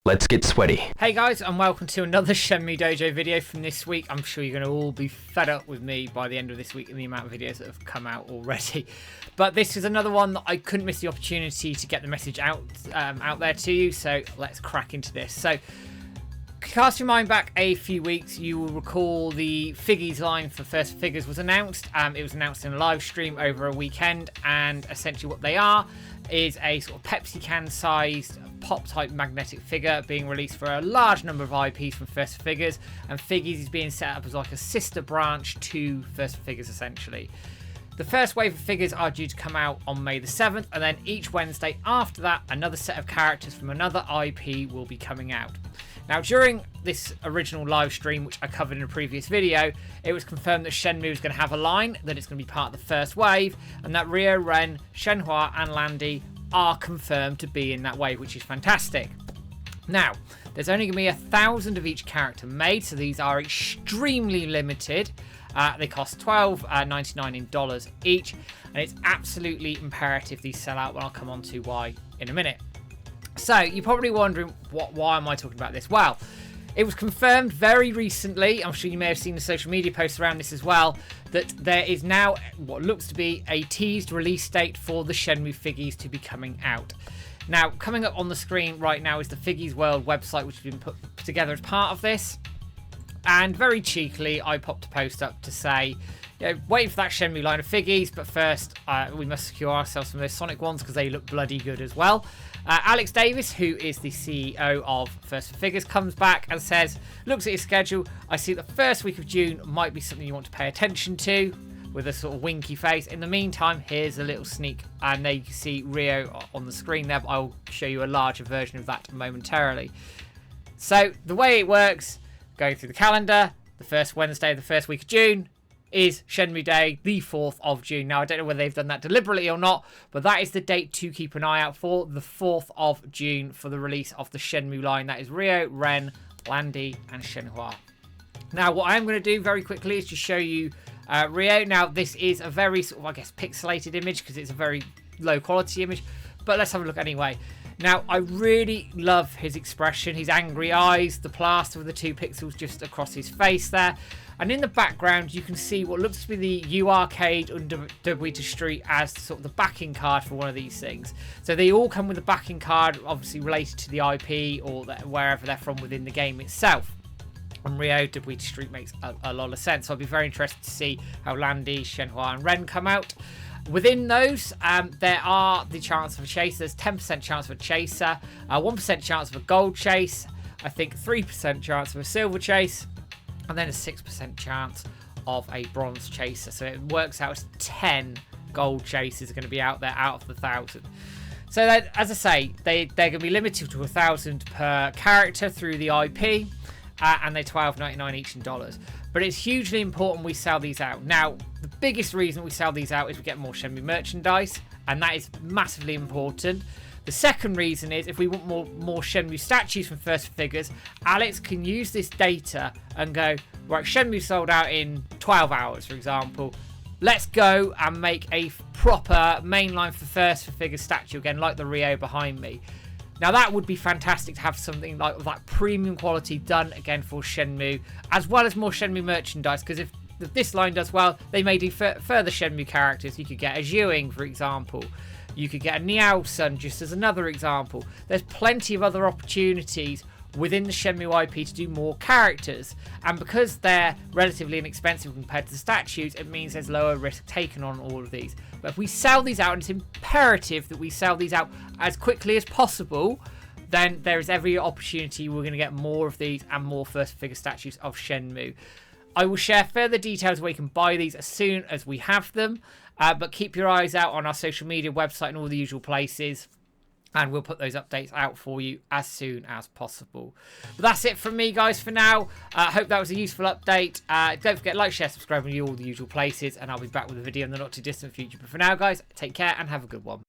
Let's get sweaty. Hey guys, and welcome to another Shenmue Dojo video from this week. I'm sure you're going to all be fed up with me by the end of this week and the amount of videos that have come out already. But this is another one that I couldn't miss the opportunity to get the message out there to you. So let's crack into this. So cast your mind back a few weeks, you will recall the Figgies line for First Figures was announced. It was announced in a live stream over a weekend, and essentially what they are is a sort of Pepsi can sized pop type magnetic figure being released for a large number of IPs from First Figures, and Figgies is being set up as like a sister branch to First Figures essentially. The first wave of figures are due to come out on May the 7th, and then each Wednesday after that, another set of characters from another IP will be coming out. Now, during this original live stream, which I covered in a previous video, it was confirmed that Shenmue is going to have a line, that it's going to be part of the first wave, and that Ryo, Ren, Shenhua, and Landy are confirmed to be in that wave, which is fantastic. Now, there's only going to be 1,000 of each character made, so these are extremely limited. They cost $12.99 in dollars each, and it's absolutely imperative these sell out, and I'll come on to why in a minute. So, you're probably wondering, why am I talking about this? Well, it was confirmed very recently, I'm sure you may have seen the social media posts around this as well, that there is now what looks to be a teased release date for the Shenmue Figgies to be coming out. Now, coming up on the screen right now is the Figgies World website, which has been put together as part of this. And very cheekily, I popped a post up to say, you know, waiting for that Shenmue line of Figgies, but first we must secure ourselves some of those Sonic ones because they look bloody good as well. Alex Davis, who is the CEO of First Figures, comes back and says, looks at his schedule, I see the first week of June might be something you want to pay attention to, with a sort of winky face. In the meantime, here's a little sneak, and there you can see Ryo on the screen there, but I'll show you a larger version of that momentarily. So the way it works, going through the calendar, the first Wednesday of the first week of June is Shenmue Day, the 4th of June. Now, I don't know whether they've done that deliberately or not, but that is the date to keep an eye out for, the 4th of June, for the release of the Shenmue line. That is Ryo, Ren, Landy, and Shenhua. Now, what I'm going to do very quickly is just show you Ryo. Now, this is a very sort of, I guess, pixelated image because it's a very low quality image, but let's have a look anyway. Now, I really love his expression, his angry eyes, the plaster with the 2 pixels just across his face there. And in the background, you can see what looks to be the U Arcade under Dubwita Street as sort of the backing card for one of these things. So they all come with a backing card, obviously related to the IP or wherever they're from within the game itself. And Ryo, Dubwita Street makes a lot of sense. So I'll be very interested to see how Landy, Shenhua, and Ren come out. Within those, there are the chance of a chase. There's 10% chance of a chaser, 1% chance of a gold chase, I think 3% chance of a silver chase, and then a 6% chance of a bronze chaser. So it works out as 10 gold chases are going to be out there out of the 1,000. So that, as I say, they're going to be limited to 1,000 per character through the IP, and they're $12.99 each in dollars. But it's hugely important we sell these out. Now, the biggest reason we sell these out is we get more Shenmue merchandise, and that is massively important. The second reason is if we want more Shenmue statues from First Figures, Alex can use this data and go, right, Shenmue sold out in 12 hours, for example. Let's go and make a proper mainline for First Figures statue again, like the Ryo behind me. Now, that would be fantastic to have something like that premium quality done again for Shenmue, as well as more Shenmue merchandise, because if this line does well, they may do further Shenmue characters. You could get a Ewing, for example. You could get a Niao-san, just as another example. There's plenty of other opportunities within the Shenmue IP to do more characters. And because they're relatively inexpensive compared to the statues, it means there's lower risk taken on all of these. But if we sell these out, and it's imperative that we sell these out as quickly as possible, then there is every opportunity we're going to get more of these and more First Figure statues of Shenmue. I will share further details where you can buy these as soon as we have them. But keep your eyes out on our social media website and all the usual places, and we'll put those updates out for you as soon as possible. But that's it from me, guys, for now. I hope that was a useful update. Don't forget, like, share, subscribe, and all the usual places, and I'll be back with a video in the not too distant future. But for now, guys, take care and have a good one.